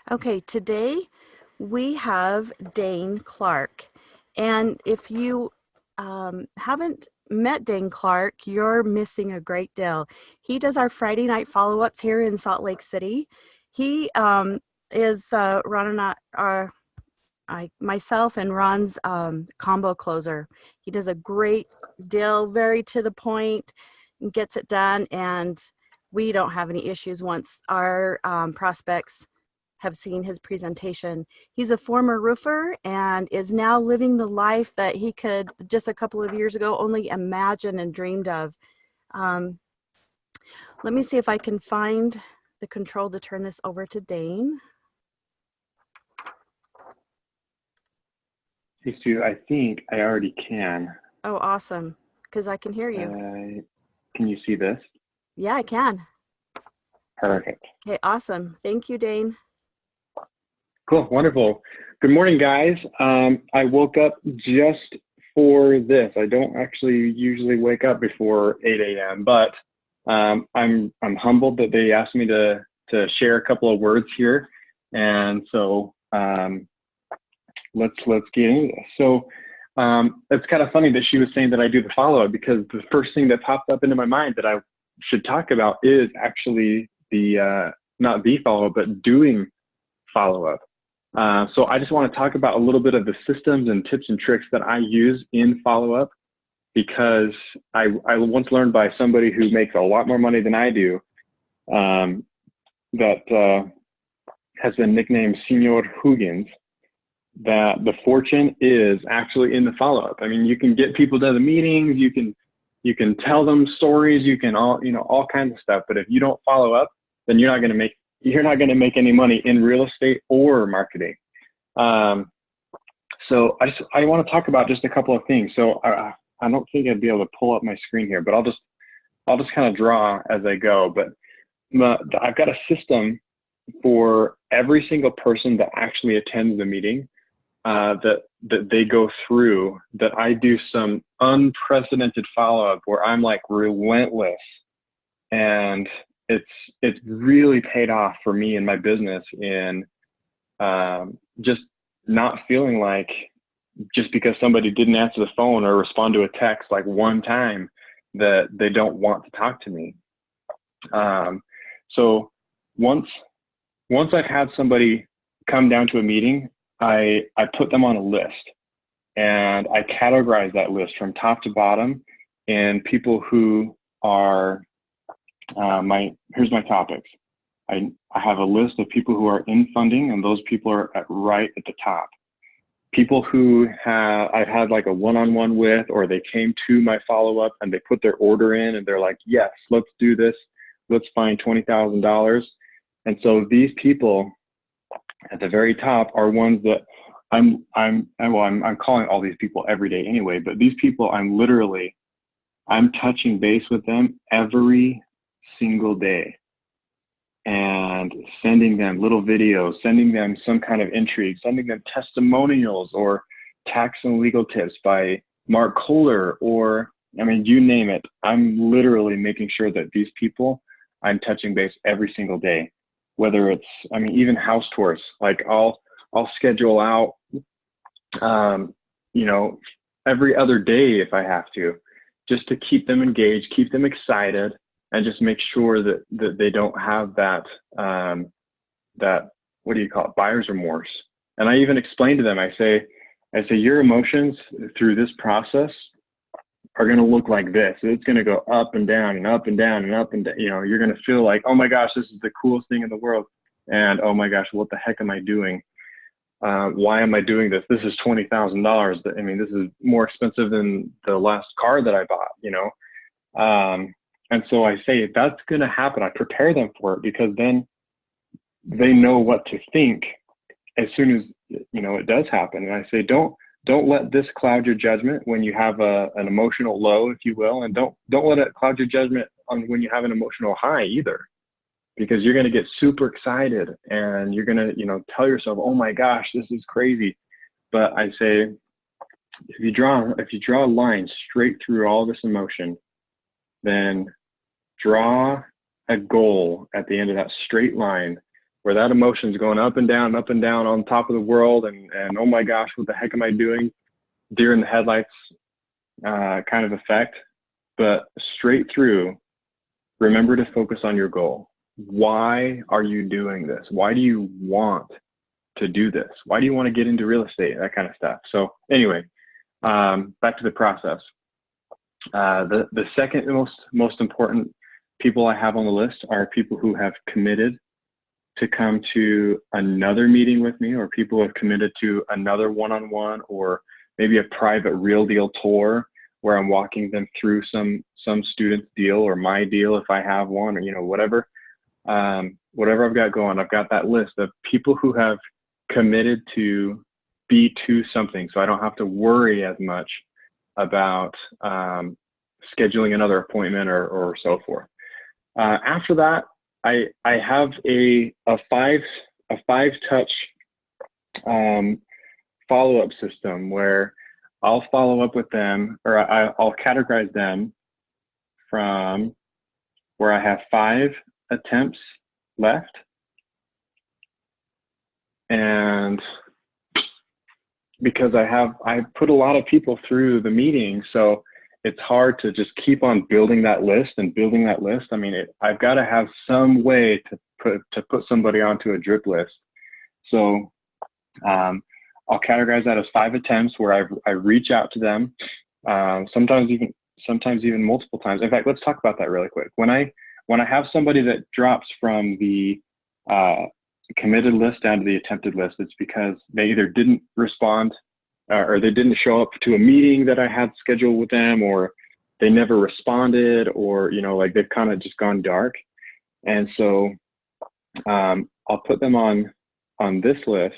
Okay, today we have Daine Clark. And if you haven't met Daine Clark, you're missing a great deal. He does our Friday night follow ups here in Salt Lake City. He is Ron and myself and Ron's combo closer. He does a great deal, very to the point, and gets it done. And we don't have any issues once our prospects have seen his presentation. He's a former roofer and is now living the life that he could just a couple of years ago only imagine and dreamed of. Um, Let me see if I can find the control to turn this over to Daine. Hey, Stu, I think I already can. Oh, awesome, because I can hear you. Can you see this? Yeah, I can. Perfect. Okay, awesome. Thank you, Daine. Cool, wonderful. Good morning, guys. I woke up just for this. I don't actually usually wake up before 8 a.m., but I'm humbled that they asked me to share a couple of words here, and so let's get into this. So it's kind of funny that she was saying that I do the follow-up, because the first thing that popped up into my mind that I should talk about is actually the not the follow-up, but doing follow-up. So I just want to talk about a little bit of the systems and tips and tricks that I use in follow-up, because I once learned by somebody who makes a lot more money than I do, that has been nicknamed Senor Huggins, that the fortune is actually in the follow-up. I mean, you can get people to the meetings, you can tell them stories, you can all kinds of stuff, but if you don't follow up, then you're not going to make any money in real estate or marketing. So I want to talk about just a couple of things. So I don't think I'd be able to pull up my screen here, but I'll just kind of draw as I go. But I've got a system for every single person that actually attends the meeting, that they go through, that I do some unprecedented follow-up where I'm like relentless, and it's really paid off for me and my business in just not feeling like, just because somebody didn't answer the phone or respond to a text like one time, that they don't want to talk to me. So once I've had somebody come down to a meeting, I put them on a list, and I categorize that list from top to bottom in people who are here's my topics. I have a list of people who are in funding, and those people are right at the top. People who I've had like a one-on-one with, or they came to my follow-up and they put their order in and they're like, yes, let's do this. Let's find $20,000. And so these people at the very top are ones that I'm calling all these people every day anyway, but these people I'm touching base with them every single day, and sending them little videos, sending them some kind of intrigue, sending them testimonials or tax and legal tips by Mark Kohler, or I mean, you name it. I'm literally making sure that these people, I'm touching base every single day, whether it's, I mean, even house tours. Like I'll schedule out, every other day if I have to, just to keep them engaged, keep them excited, and just make sure that they don't have that, what do you call it, buyer's remorse. And I even explain to them, I say, your emotions through this process are going to look like this. It's going to go up and down and up and down and up and down. You're going to feel like, oh my gosh, this is the coolest thing in the world. And oh my gosh, what the heck am I doing? Why am I doing this? This is $20,000. I mean, this is more expensive than the last car that I bought, and so I say, if that's going to happen, I prepare them for it, because then they know what to think as soon as, it does happen. And I say, don't let this cloud your judgment when you have an emotional low, if you will. And don't let it cloud your judgment on when you have an emotional high either, because you're going to get super excited and you're going to, tell yourself, oh my gosh, this is crazy. But I say, if you draw a line straight through all this emotion, then draw a goal at the end of that straight line where that emotion is going up and down on top of the world, and oh my gosh, what the heck am I doing? Deer in the headlights kind of effect. But straight through, remember to focus on your goal. Why are you doing this? Why do you want to do this? Why do you want to get into real estate? That kind of stuff. So anyway, back to the process. The second most important people I have on the list are people who have committed to come to another meeting with me, or people who have committed to another one-on-one, or maybe a private real deal tour where I'm walking them through some student's deal or my deal if I have one, or, you know, whatever I've got going. I've got that list of people who have committed to be to something, so I don't have to worry as much about scheduling another appointment or so forth. After that, I have a five touch follow-up system where I'll follow up with them, or I'll categorize them from where I have 5 attempts left, and because I put a lot of people through the meeting, so it's hard to just keep on building that list and building that list. I mean, I've got to have some way to put somebody onto a drip list. So I'll categorize that as 5 attempts where I reach out to them, sometimes even multiple times. In fact, let's talk about that really quick. When I have somebody that drops from the committed list down to the attempted list, it's because they either didn't respond or they didn't show up to a meeting that I had scheduled with them, or they never responded, or, you know, like they've kind of just gone dark. And so I'll put them on this list,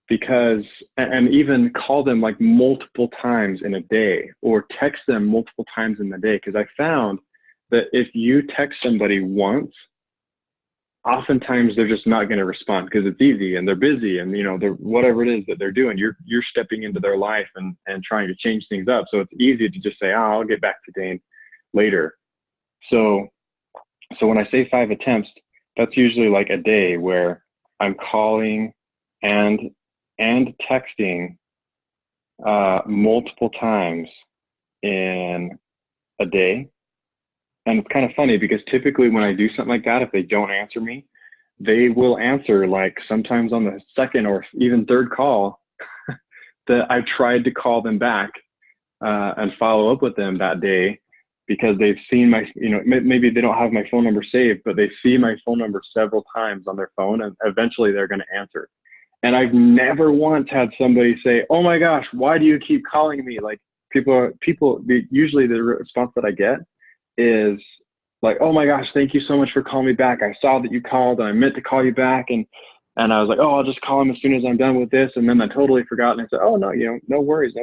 because, and even call them like multiple times in a day, or text them multiple times in the day. Because I found that if you text somebody once, oftentimes they're just not going to respond because it's easy and they're busy, and, you know, they're, whatever it is that they're doing, you're stepping into their life and trying to change things up. So it's easy to just say, oh, I'll get back to Daine later. So when I say 5 attempts, that's usually like a day where I'm calling and texting multiple times in a day. And it's kind of funny because typically when I do something like that, if they don't answer me, they will answer like sometimes on the second or even third call that I tried to call them back and follow up with them that day, because they've seen my, you know, maybe they don't have my phone number saved, but they see my phone number several times on their phone, and eventually they're going to answer. And I've never once had somebody say, oh my gosh, why do you keep calling me? Like usually the response that I get is like, oh my gosh, thank you so much for calling me back. I saw that you called and I meant to call you back. And I was like, oh, I'll just call him as soon as I'm done with this. And then I totally forgot. And I said, oh no, you know, no worries.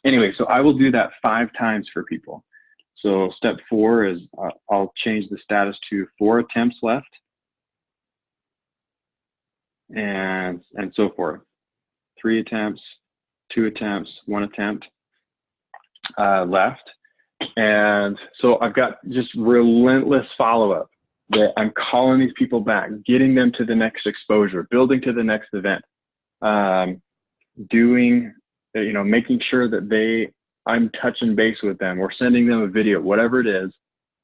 Anyway, so I will do that 5 times for people. So step 4 is I'll change the status to 4 attempts left, and so forth. 3 attempts, 2 attempts, 1 attempt left. And so I've got just relentless follow-up that I'm calling these people back, getting them to the next exposure, building to the next event, doing, you know, making sure that I'm touching base with them or sending them a video, whatever it is.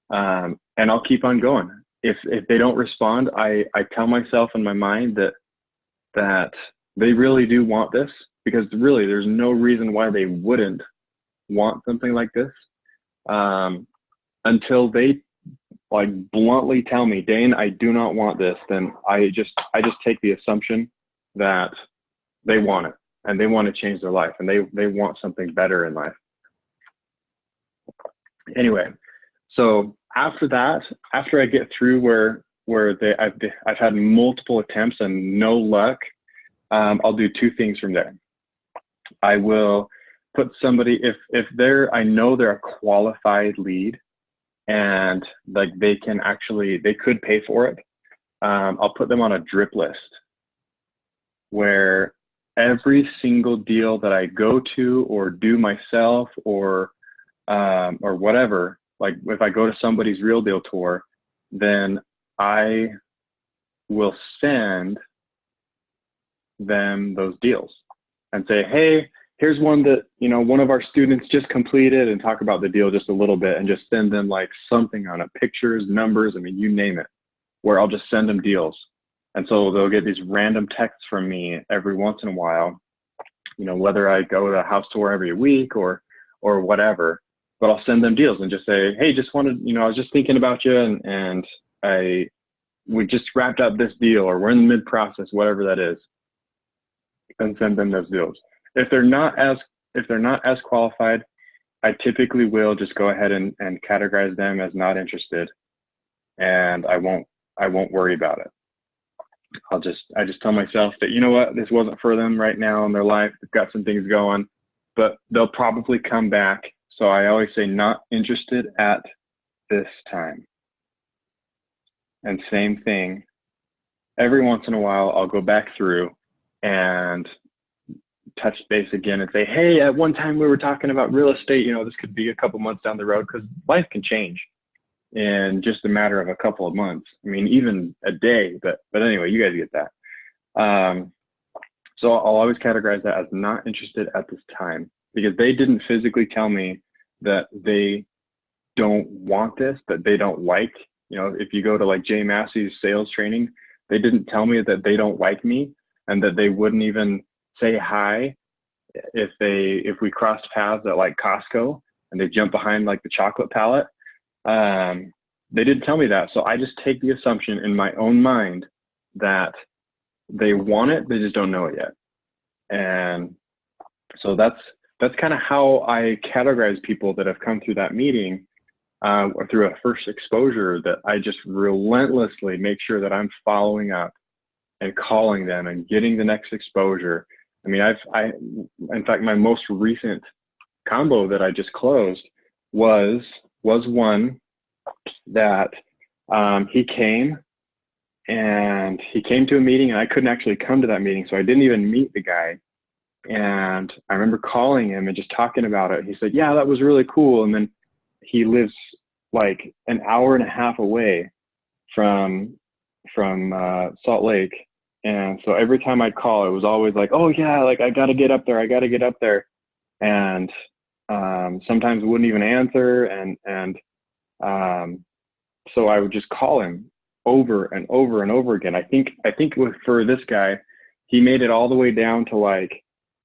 And I'll keep on going. If they don't respond, I tell myself in my mind that they really do want this, because really there's no reason why they wouldn't want something like this. Until they like bluntly tell me, Daine, I do not want this, then I just take the assumption that they want it and they want to change their life and they want something better in life. Anyway, so after that, after I get through where I've had multiple attempts and no luck, I'll do 2 things from there. I will put somebody, if I know they're a qualified lead and like they could pay for it, I'll put them on a drip list where every single deal that I go to or do myself or whatever, like if I go to somebody's real deal tour, then I will send them those deals and say, hey, here's one that, you know, one of our students just completed, and talk about the deal just a little bit and just send them like something on it, pictures, numbers, I mean, you name it, where I'll just send them deals. And so they'll get these random texts from me every once in a while, you know, whether I go to a house tour every week or whatever, but I'll send them deals and just say, hey, just wanted, you know, I was just thinking about you, and we just wrapped up this deal, or we're in the mid process, whatever that is, and send them those deals. If they're not as qualified, I typically will just go ahead and categorize them as not interested, and I won't worry about it. I just tell myself that, you know what, this wasn't for them right now in their life. They've got some things going, but they'll probably come back. So I always say not interested at this time. And same thing, every once in a while, I'll go back through and touch base again and say, hey, at one time we were talking about real estate, you know, this could be a couple months down the road, because life can change in just a matter of a couple of months. I mean, even a day, but anyway, you guys get that. So I'll always categorize that as not interested at this time, because they didn't physically tell me that they don't want this, that they don't like, you know, if you go to like Jay Massey's sales training, they didn't tell me that they don't like me, and that they wouldn't even say hi if we crossed paths at like Costco and they jump behind like the chocolate pallet. They didn't tell me that. So I just take the assumption in my own mind that they want it, they just don't know it yet. And so that's kind of how I categorize people that have come through that meeting, or through a first exposure, that I just relentlessly make sure that I'm following up and calling them and getting the next exposure. I mean, in fact, my most recent combo that I just closed was one that he came to a meeting, and I couldn't actually come to that meeting, so I didn't even meet the guy. And I remember calling him and just talking about it. He said, yeah, that was really cool. And then he lives like an hour and a half away from Salt Lake. And so every time I'd call, it was always like, oh yeah, like I got to get up there. And sometimes wouldn't even answer. And so I would just call him over and over and over again. I think for this guy, he made it all the way down to like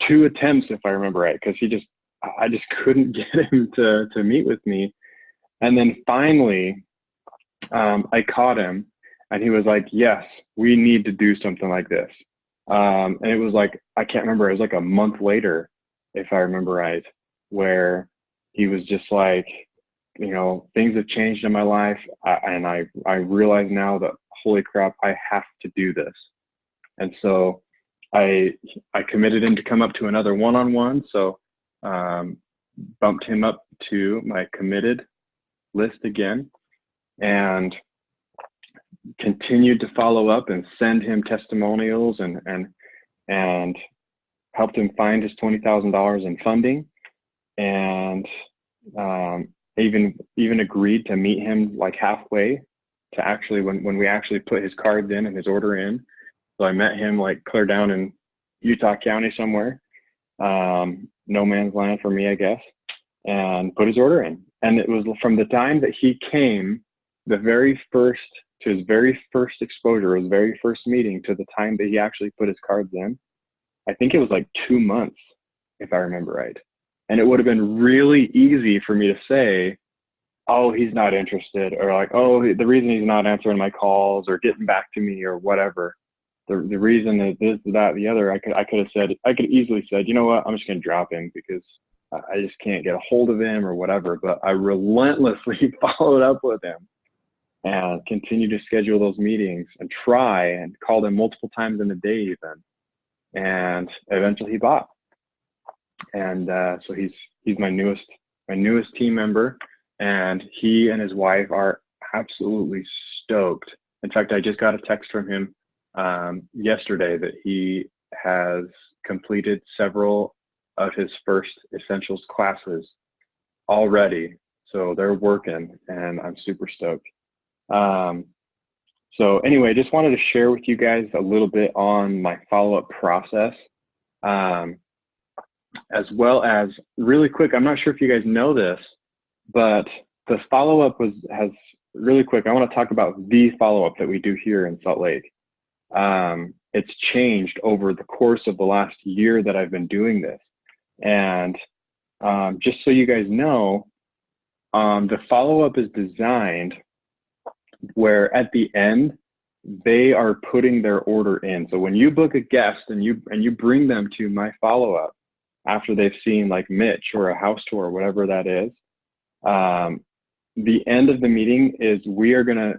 2 attempts, if I remember right, because I just couldn't get him to meet with me. And then finally, I caught him, and he was like, yes, we need to do something like this. And it was like, I can't remember, it was like a month later, if I remember right, where he was just like, you know, things have changed in my life. And I realize now that, holy crap, I have to do this. And so I committed him to come up to another one-on-one. So bumped him up to my committed list again, and continued to follow up and send him testimonials, and helped him find his $20,000 in funding, and even agreed to meet him like halfway to actually when we actually put his cards in and his order in. So I met him like clear down in Utah County somewhere, no man's land for me, I guess, and put his order in. And it was from the time that he came, his very first exposure, his very first meeting, to the time that he actually put his cards in, I think it was like 2 months, if I remember right. And it would have been really easy for me to say, oh, he's not interested, or like, oh, the reason he's not answering my calls or getting back to me or whatever, the reason is this, that, the other, I could easily said, you know what, I'm just going to drop him because I just can't get a hold of him or whatever. But I relentlessly followed up with him and continued to schedule those meetings and try and called him multiple times in a day even. And eventually he bought. And so he's my newest team member, and he and his wife are absolutely stoked. In fact, I just got a text from him yesterday that he has completed several of his first essentials classes already. So they're working, and I'm super stoked. So anyway, just wanted to share with you guys a little bit on my follow-up process, as well as really quick. I'm not sure if you guys know this, but the follow-up has really quick. I want to talk about the follow-up that we do here in Salt Lake. It's changed over the course of the last year that I've been doing this. And just so you guys know, the follow-up is designed where at the end, they are putting their order in. So when you book a guest and you bring them to my follow-up after they've seen like Mitch or a house tour or whatever that is, the end of the meeting is we are gonna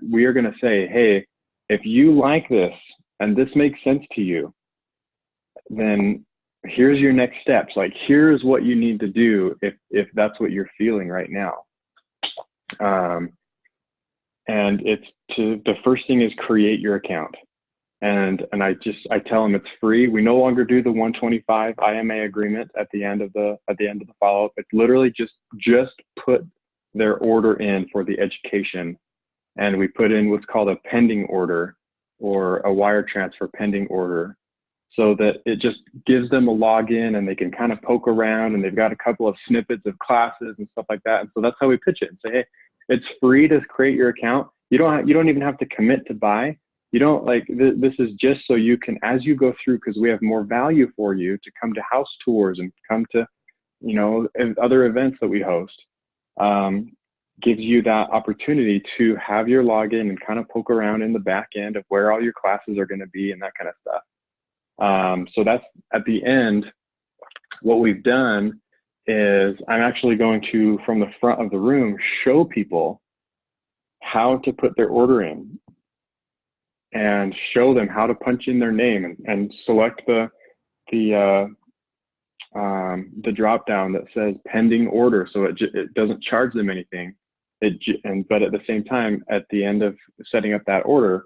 say, hey, if you like this and this makes sense to you, then here's your next steps. Like, here's what you need to do if that's what you're feeling right now. And the first thing is create your account. And I tell them it's free. We no longer do the 125 IMA agreement at the end of the follow-up. It's literally just put their order in for the education. And we put in what's called a pending order or a wire transfer pending order, so that it just gives them a login and they can kind of poke around, and they've got a couple of snippets of classes and stuff like that. And so that's how we pitch it and say, hey, it's free to create your account. You don't even have to commit to buy. You don't this is just so you can, as you go through, because we have more value for you to come to house tours and come to, other events that we host, gives you that opportunity to have your login and kind of poke around in the back end of where all your classes are going to be and that kind of stuff. So that's at the end. What we've done is I'm actually going to, from the front of the room, show people how to put their order in and show them how to punch in their name and select the drop down that says pending order, so it doesn't charge them anything. But at the same time, at the end of setting up that order,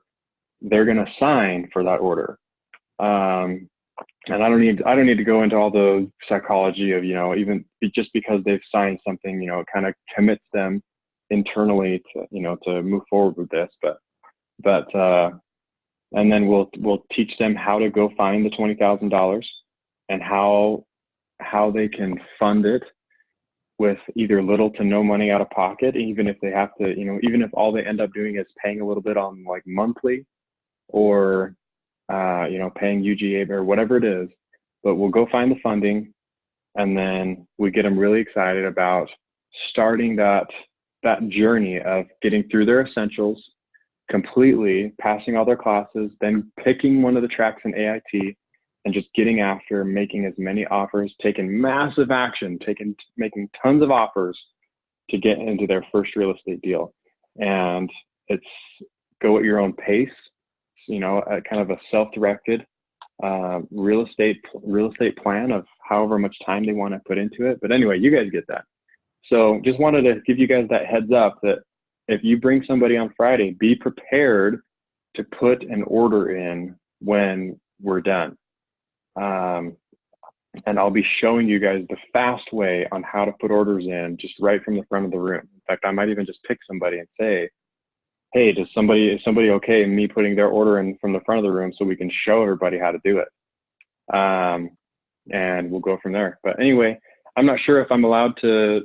they're going to sign for that order. And I don't need to go into all the psychology of, even just because they've signed something, it kind of commits them internally to move forward with this. But and then we'll teach them how to go find the $20,000 and how they can fund it with either little to no money out of pocket, even if they have to, even if all they end up doing is paying a little bit on like monthly or paying UGA or whatever it is. But we'll go find the funding, and then we get them really excited about starting that journey of getting through their essentials completely, passing all their classes, then picking one of the tracks in AIT and just getting after making as many offers, taking massive action, making tons of offers to get into their first real estate deal. And it's go at your own pace, a kind of a self-directed real estate plan of however much time they want to put into it. But anyway, you guys get that. So just wanted to give you guys that heads up that if you bring somebody on Friday, be prepared to put an order in when we're done. And I'll be showing you guys the fast way on how to put orders in just right from the front of the room. In fact, I might even just pick somebody and say, hey, is somebody okay in me putting their order in from the front of the room so we can show everybody how to do it? And we'll go from there. But anyway, I'm not sure if I'm allowed to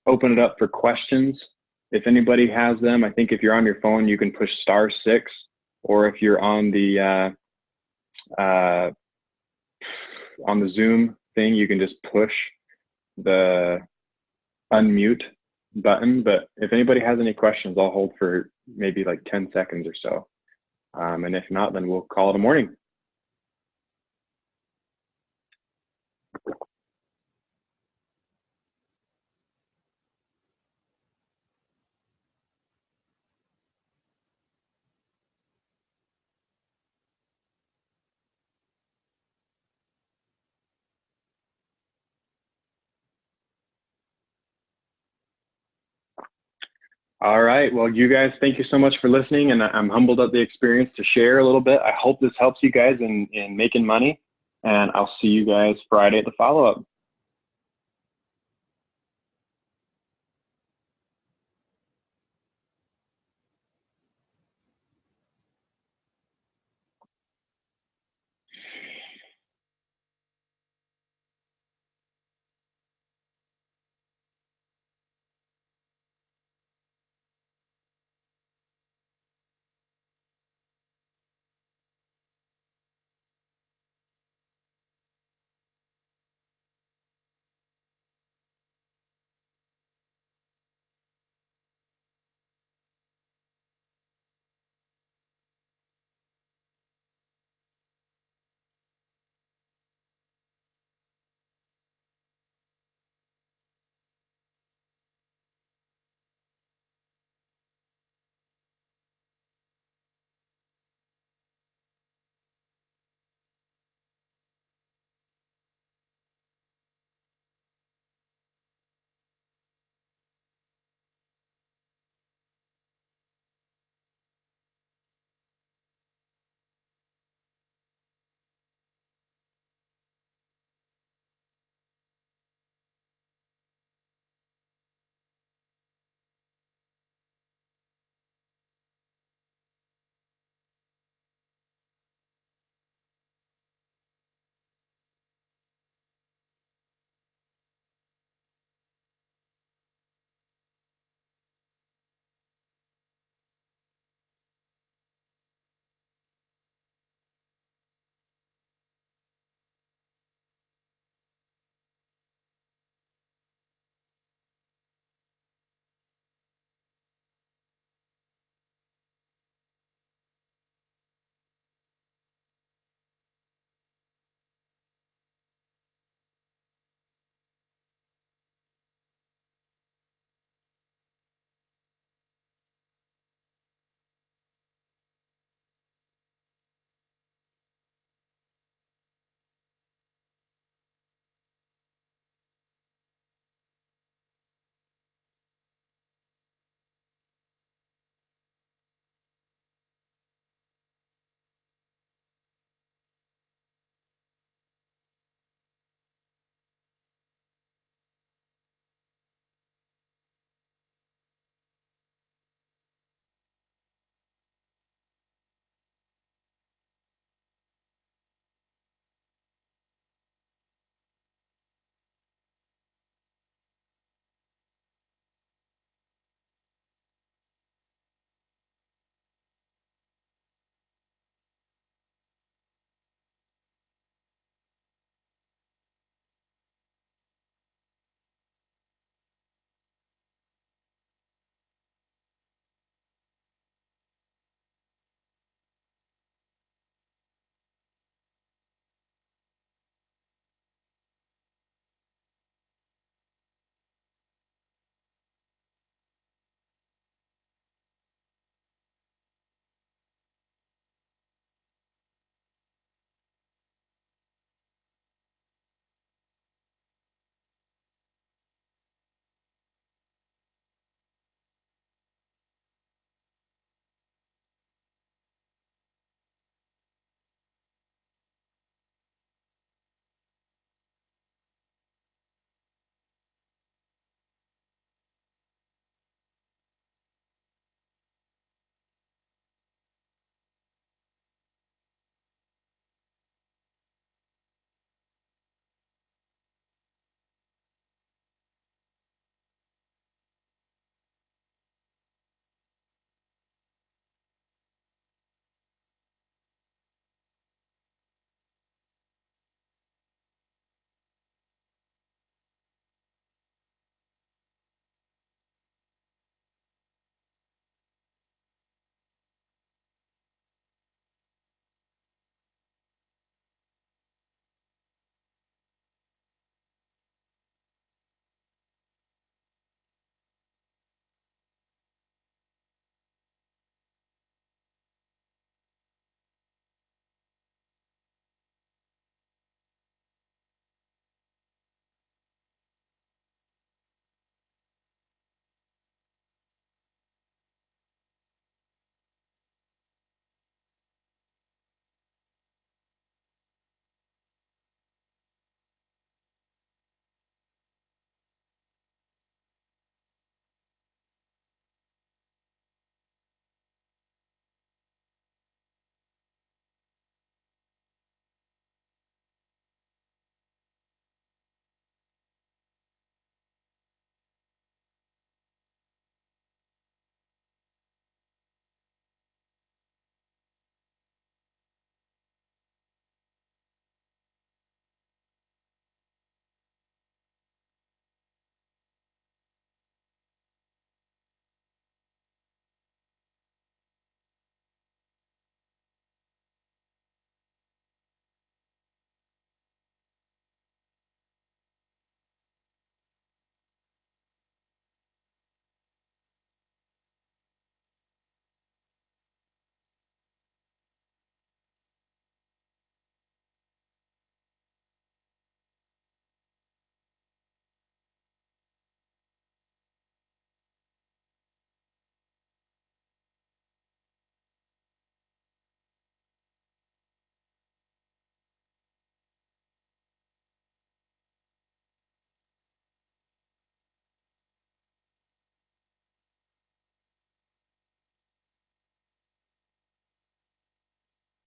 open it up for questions. If anybody has them, I think if you're on your phone, you can push *6, or if you're on the Zoom thing, you can just push the unmute button. But if anybody has any questions, I'll hold for maybe like 10 seconds or so. And if not, then we'll call it a morning. All right. Well, you guys, thank you so much for listening. And I'm humbled at the experience to share a little bit. I hope this helps you guys in making money. And I'll see you guys Friday at the follow-up.